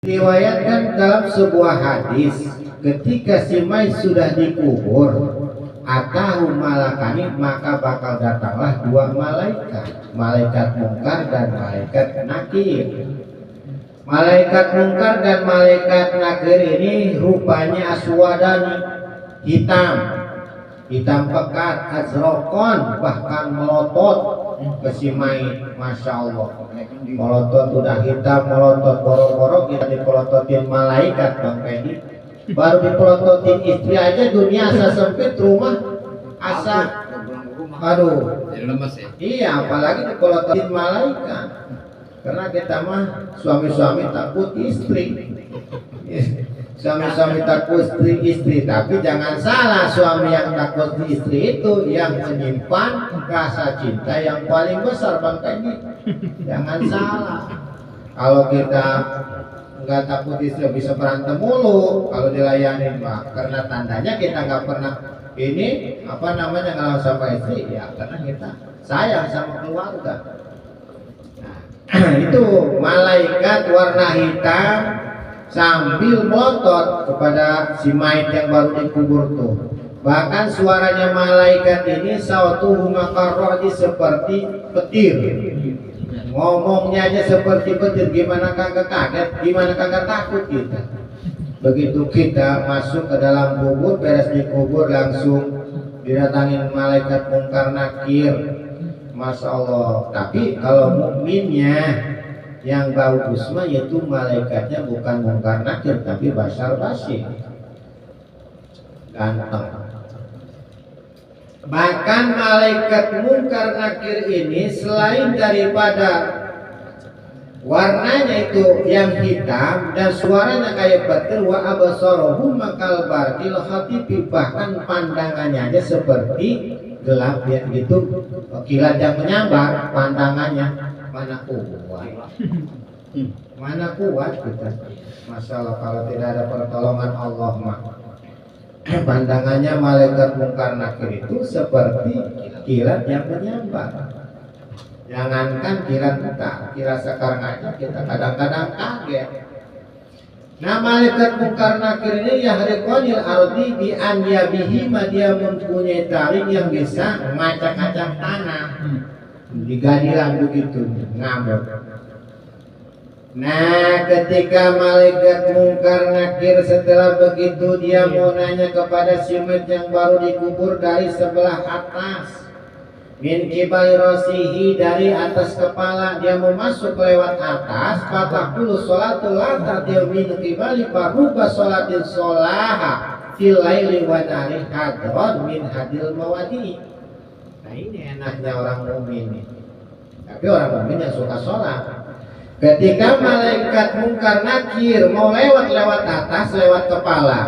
Diriwayatkan dalam sebuah hadis, ketika si mayit sudah dikubur, atahu malakani, maka bakal datanglah dua malaikat, malaikat mungkar dan malaikat nakir. Malaikat mungkar dan malaikat nakir ini rupanya aswadani, hitam pekat, azrokon, bahkan melotot ke si mayit. Masya Allah, melotot udah hitam, melotot borok-borok, kita dipelototin malaikat Bang Pedi. Baru dipelototin istri aja dunia asa sempit, rumah asa aduh lemes ya. Iya, apalagi dipelototin malaikat. Karena kita mah suami-suami takut istri. Suami-suami takut istri, tapi jangan salah, suami yang takut istri itu yang menyimpan rasa cinta yang paling besar Bang Tenggi. Jangan salah. Kalau kita nggak takut istri bisa berantem mulu kalau dilayani Pak, karena tandanya kita nggak pernah ini ngelawan sama istri ya, karena kita sayang sama keluarga. Nah, itu malaikat warna hitam sambil melotot kepada si mayit yang baru dikubur tuh. Bahkan suaranya malaikat ini sautuhu makarroji seperti petir. Ngomongnya aja seperti petir, gimana kagak kaget, gimana kagak takut kita. Begitu kita masuk ke dalam kubur, beres dikubur langsung didatangin malaikat mungkar nakir. Masya Allah. Tapi kalau mukminnya yang bagus mah yaitu malaikatnya bukan mungkar nakir tapi basar basir, ganteng. Bahkan malaikat mungkar nakir ini selain daripada warnanya itu yang hitam dan suaranya kayak petir, wa absaruhum makal barqil khatifi, bahkan pandangannya aja seperti gelap ya gitu, kilat yang menyambar pandangannya. Mana kuat kita, masalah kalau tidak ada pertolongan Allah mah. Pandangannya malaikat mungkar nakir itu seperti kilat yang menyambar. Jangankan kilat kita, kilat sekarang aja kita kadang-kadang kaget. Nah, malaikat mungkar nakir ini yahriqanil ardi bi an yabihi, dia mempunyai taring yang bisa ngacak-ngacak tanah. Digadilan begitu, ngambek. Nah, ketika malaikat mungkar nakir setelah begitu dia mau nanya kepada si mayit yang baru dikubur dari sebelah atas, min kibali rosihi, dari atas kepala, dia mau masuk lewat atas. Fatakulu sholatul latatil min kibali faruba sholatil sholaha fil laili wa nari hadron min hadil mawadi. Nah, ini enaknya orang mukmin nih. Tapi orang mukmin yang suka sholat, ketika malaikat mungkar nakir mau lewat atas, lewat kepala,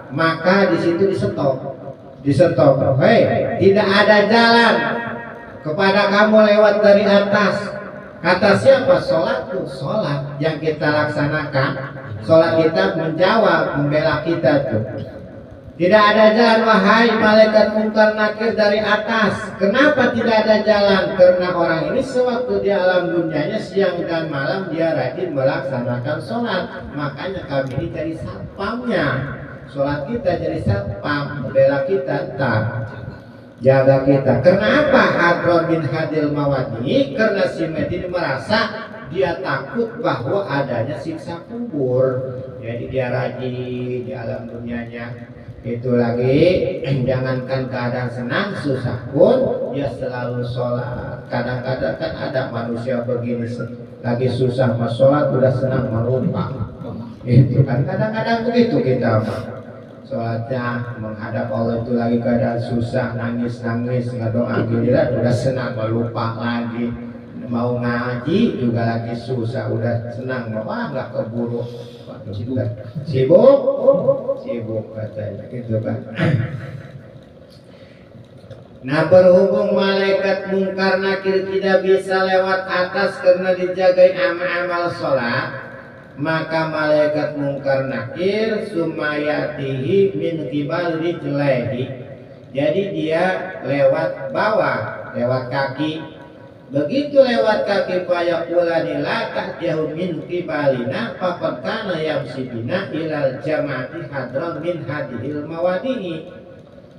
maka di situ disetop. Hei, tidak ada jalan kepada kamu lewat dari atas. Kata siapa? Sholat yang kita laksanakan, sholat kita menjawab, membela kita tuh. Tidak ada jalan wahai malaikat mungkar nakir dari atas. Kenapa tidak ada jalan? Karena orang ini sewaktu di alam dunianya siang dan malam dia rajin melaksanakan sholat. Makanya kami ini jadi satpamnya. Sholat kita jadi satpam, membela kita, jaga kita. Kenapa? Hadron bin hadil mawadi, karena si mayit ini merasa dia takut bahwa adanya siksa kubur. Jadi dia rajin di alam dunianya. Itu lagi, jangankan keadaan senang, susah pun dia selalu sholat. Kadang-kadang kan ada manusia begini, lagi susah mas sholat, udah senang melupa. Itu kan kadang-kadang begitu kita sholatnya menghadap Allah itu lagi keadaan susah, nangis ngedoa giliran udah senang melupa lagi. Mau ngaji juga lagi susah, udah senang nggak keburu. Sibuk katanya gitu kan. Nah, berhubung malaikat mungkar nakir tidak bisa lewat atas karena dijagai amal sholat, maka malaikat mungkar nakir sumayatihi min qibal rijlaihi, jadi dia lewat bawah, lewat kaki Begitu lewat kaki fayaqulani la tahjahu min qibalina faqad kana yamsidina ilal jama'ati hadron min hadhil mawadihi.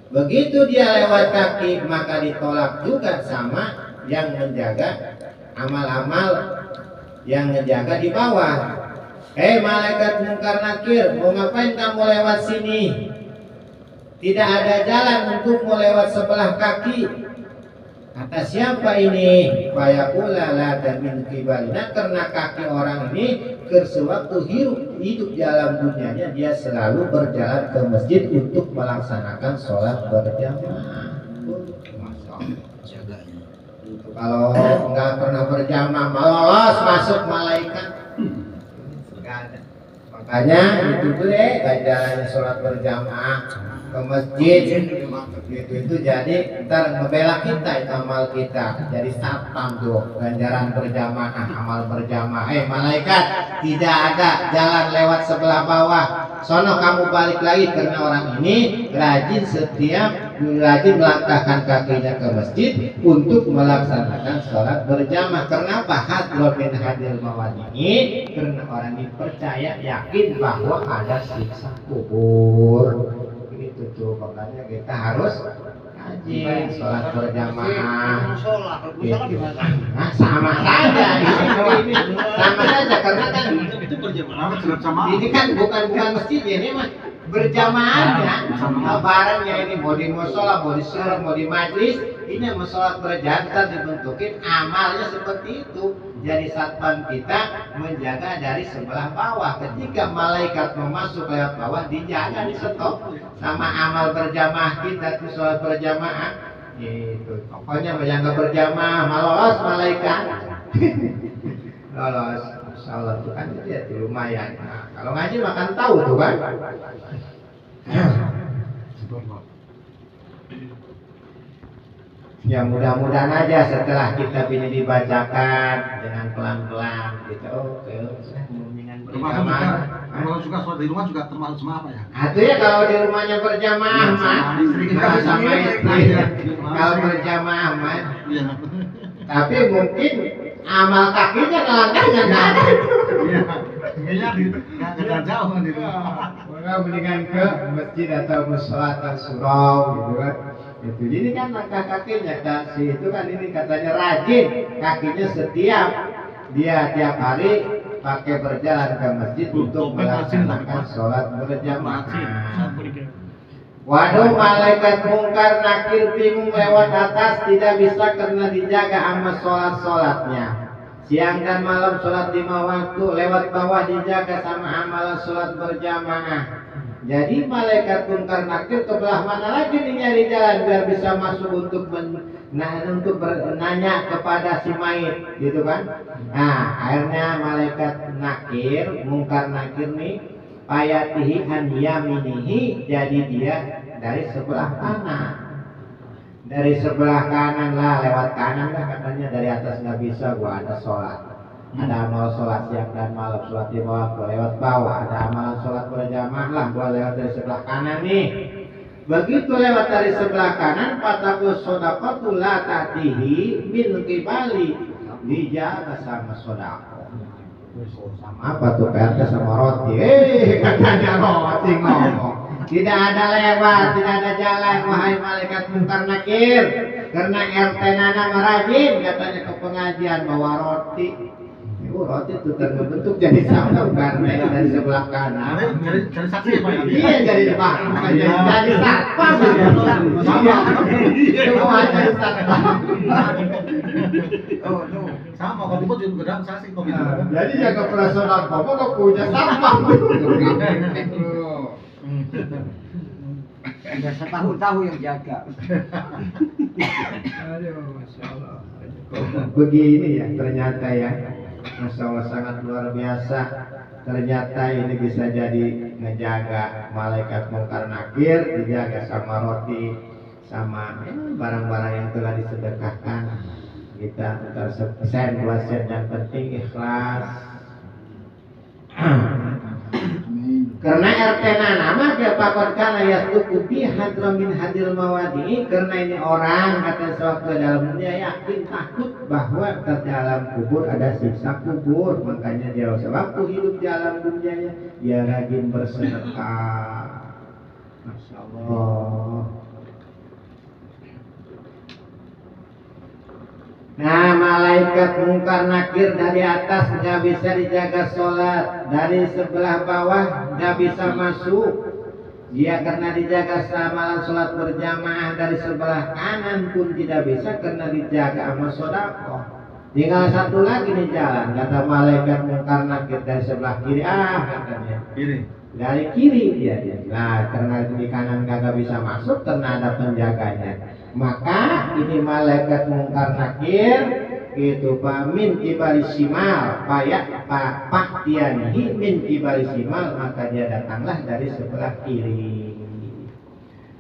Begitu dia lewat kaki maka ditolak juga sama yang menjaga amal-amal yang menjaga di bawah. Malaikat mungkar nakir, mau ngapain kamu lewat sini? Tidak ada jalan untukmu lewat sebelah kaki. Kata siapa ini? Fayaqula la min qibalina, karena kaki orang ini sewaktu hidup dalam dunianya dia selalu berjalan ke masjid untuk melaksanakan sholat berjamaah. Kalau nggak pernah berjamaah lolos masuk malaikat. Nggak ada. Makanya itu deh ganjarannya sholat berjamaah ke masjid itu jadi ntar ngebela kita itu amal kita jadi satpam tuh ganjaran berjamaah amal berjamaah. Malaikat tidak ada jalan lewat sebelah bawah, sono kamu balik lagi karena orang ini rajin melangkahkan kakinya ke masjid untuk melaksanakan sholat berjamaah. Kenapa? Hadron min hadil mawadihi, karena orang ini percaya yakin bahwa ada siksa kubur. Itu makanya kita harus ngaji sholat berjamaah. Nah, sama saja ini sama saja karena kan itu berjamaah. Ini kan bukan masjid ini mah berjamaahnya barangnya ini mau di musola, mau di surah, mau di majlis, ini mau sholat berjamaah dibentukin amalnya seperti itu. Jadi satpam kita menjaga dari sebelah bawah. Ketika malaikat mau masuk lewat bawah dijaga di stop sama amal berjamaah kita tuh sholat berjamaah. Itu pokoknya menjaga berjamaah lolos malaikat. Lolos. Insyaallah itu kan dia lumayan. Nah, kalau ngaji makan tahu tuh kan. Ya mudah-mudahan aja setelah kita ini dibacakan dengan pelan-pelan gitu. Oke, mendingan berjamaah. Kalau suka sholat di rumah juga termasuk jemaah apa ya? Itu ya kalau di rumahnya berjamaah mah. Sama istri. Kalau berjamaah mah. Tapi mungkin amal kakinya kelangkahnya nggak ada. Iya. Kayaknya nggak jauh di rumah. Maka mendingan ke masjid atau musola atau surau gitu kan. Itu jadi kan langkah kakinya si itu kan ini katanya rajin kakinya setiap dia tiap hari pakai berjalan ke masjid untuk melaksanakan sholat berjamaah. Waduh, malaikat mungkar nakir bingung lewat atas tidak bisa karena dijaga sama sholatnya. Siang dan malam sholat 5 waktu, lewat bawah dijaga sama amalan sholat berjamaah. Jadi malaikat mungkar nakir ke belah mana lagi nih nyari jalan biar bisa masuk untuk nanya kepada si mayit, gitu kan? Nah, akhirnya malaikat nakir, mungkar nakir nih, ayatihi an yaminihi, jadi dia dari sebelah kanan. Dari sebelah kanan lah, lewat kanan lah katanya, dari atas nggak bisa, gua ada sholat. Ada amal sholat siang dan malam, sholat di bawah, gua lewat bawah. Ada amalan sholat berjamaah lah, gua lewat dari sebelah kanan nih. Begitu lewat dari sebelah kanan, fataku sodaqatu la tatihi min qibali, dijaga sama sodaqo. Sama apa tuh PRT sama roti? Katanya roti ngomong. Tidak ada lewat, tidak ada jalan, wahai malaikat mungkar nakir. Karena RT Nana merajin, katanya ke pengajian bawa roti. Roti itu terbentuk jadi sama karena dari sebelah kanan. Jadi saksi apa ya? Iya jadi pak, jadi satpam. Semua jadi satpam. Sama kopi pun juga gedang saksi kopi. Jadi jaga perasaan kamu nggak punya satpam. Ada setahun-tahun yang jaga. Aduh, Masya Allah. Begini ya ternyata ya. Masya Allah sangat luar biasa. Ternyata ini bisa jadi ngejaga malaikat mungkar nakir, dijaga sama roti, sama barang-barang yang telah disedekahkan. Kita ntar sen, 2 sen, yang penting ikhlas. Karena RT nama dia pakot kana yastukubi hadra min hadil mawadi, karena ini orang kata sewaktu dalam dia yakin takut bahwa di dalam kubur ada siksa kubur, makanya dia sewaktu hidup di alam dunianya dia rajin bersedekah. Masya Allah. Nah, malaikat mungkar nakir dari atas nggak bisa dijaga sholat, dari sebelah bawah nggak bisa masuk. Dia karena dijaga samalan sholat berjamaah dari sebelah kanan pun tidak bisa karena dijaga sama sodako. Tinggal satu lagi nih jalan, kata malaikat mungkar nakir dari sebelah kiri, katanya Kiri. dari kiri dia. Nah, karena di kanan kagak bisa masuk karena ada penjaganya. Maka ini malaikat mungkar nakir itu min kibari simal payak paktianihi min kibari simal, maka dia datanglah dari sebelah kiri.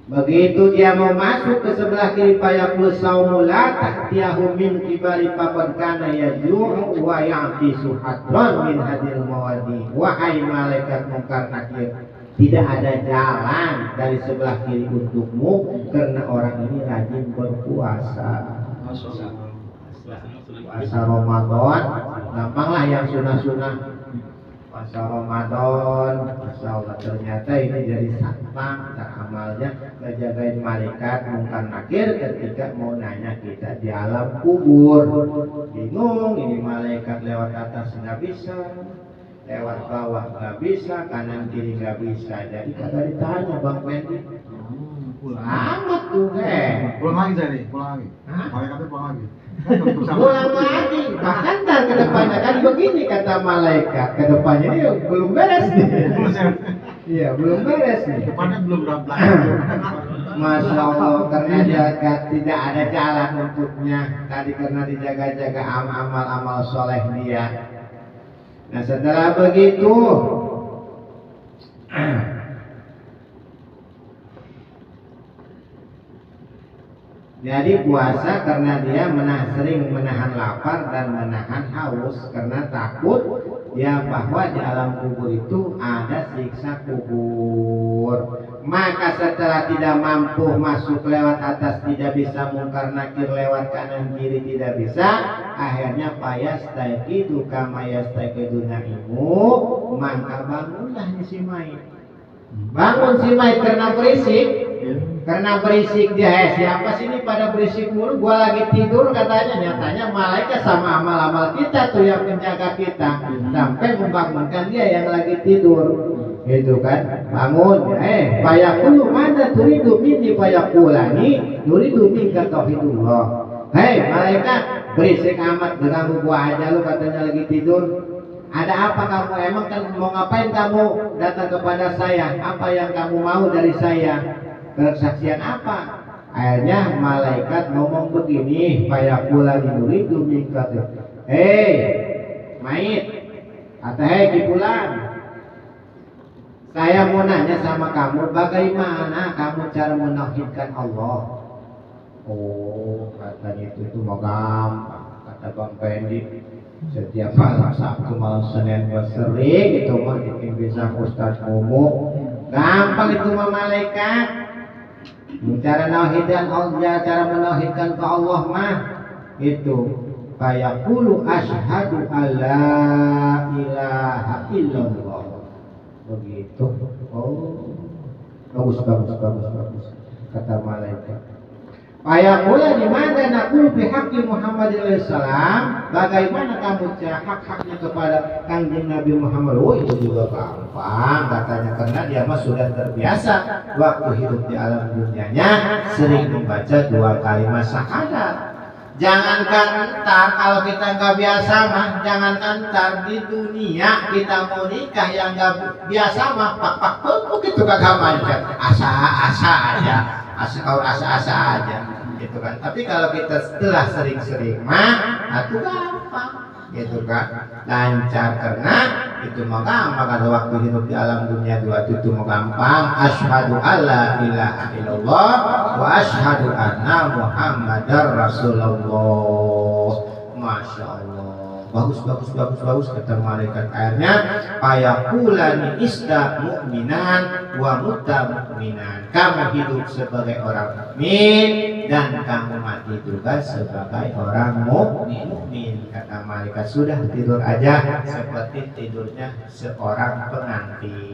Begitu dia mau masuk ke sebelah kiri payakul saumula tahtiyahu min kibari faqad kana yajuu wa ya'tisu hadron min hadil mawadi. Wahai malaikat mungkar nakir, tidak ada jalan dari sebelah kiri untukmu karena orang ini rajin berpuasa. Puasa Ramadan, gampanglah yang sunah-sunah. Puasa Ramadan, Masya Allah, ternyata ini jadi satpam tak amalnya ngejagain malaikat mungkar nakir ketika mau nanya kita di alam kubur. Bingung, ini malaikat lewat atas nggak bisa, lewat bawah nggak bisa, kanan kiri nggak bisa, jadi kagak ditanya Bang Fendi. Selamat tuh Pulang lagi tadi, pulang lagi. Malaikatnya pulang lagi. Pulang lagi, bahkan ntar ke depannya kan begini kata malaikat, ke depannya ini belum beres nih. Iya, belum beres nih. Depannya belum ramplang. Masya Allah, karena dia tidak ada jalan untuknya. Tadi karena dijaga-jaga amal-amal soleh dia. Nah setelah begitu, jadi puasa karena dia sering menahan lapar dan menahan haus karena takut ya bahwa di alam kubur itu ada siksa kubur. Maka setelah tidak mampu masuk lewat atas, tidak bisa mungkar nakir lewat kanan kiri, tidak bisa, akhirnya fayastaqidu kama yastaqiduna imu, maka bangunlah si mayit. Bangun si mayit karena berisik. Karena berisik dia, siapa sih ini pada berisik mulu, gua lagi tidur katanya. Nyatanya malaikat sama amal-amal kita tuh yang menjaga kita sampai membangunkan dia yang lagi tidur, gitu kan. Bangun, payakulu mana turidu minni payakulani nuridu minka tauhidullah. Hei malaikat, berisik amat, ganggu gua aja lu katanya lagi tidur. Ada apa kamu? Emang kan mau ngapain kamu datang kepada saya? Apa yang kamu mau dari saya? Kesaksian apa? Akhirnya malaikat ngomong begini, payakula dinuridu minka. Hei mayit, kata kipulan, saya mau nanya sama kamu, bagaimana kamu cara menauhidkan Allah? Oh, katanya itu mau gampang, kata Bang Pendi. Setiap malam Sabtu, malam Senin sering itu mah bisa Ustaz ngomong. Gampang itu mah malaikat. Cara menauhidkan Allah, cara menauhidkan ke Allah mah itu fayaqulu asyhadu alla ilaha illallah. Begitu. Oh, bagus kata malaikat. Fayaqula dimana naqul fi haqqi Muhammadin salam, bagaimana kamu hak-haknya kepada Kanjeng Nabi Muhammad? Oh itu juga gampang katanya, karena dia mah sudah terbiasa waktu hidup di alam dunianya sering membaca 2 kalimat syahadat. Jangankan entar kalau kita nggak biasa mah, jangankan entar di dunia kita mau nikah yang nggak biasa mah pak begitu kagak manjat, asa-asa aja, asa-asa aja gitu kan. Tapi kalau kita setelah sering-sering mah itu gampang gitu kan, lancar, karena itu mah gampang. Kalau waktu hidup di alam dunia itu mah gampang. Asyhadu alla ilaha illallah wa asyhadu anna Muhammadar Rasulullah. Masya Allah. bagus kata malaikat airnya, payakulani ista mu'minan wa mutta mu'minan, kamu hidup sebagai orang mukmin dan kamu mati juga sebagai orang mukmin. Kata malaikat, sudah tidur aja seperti tidurnya seorang pengantin.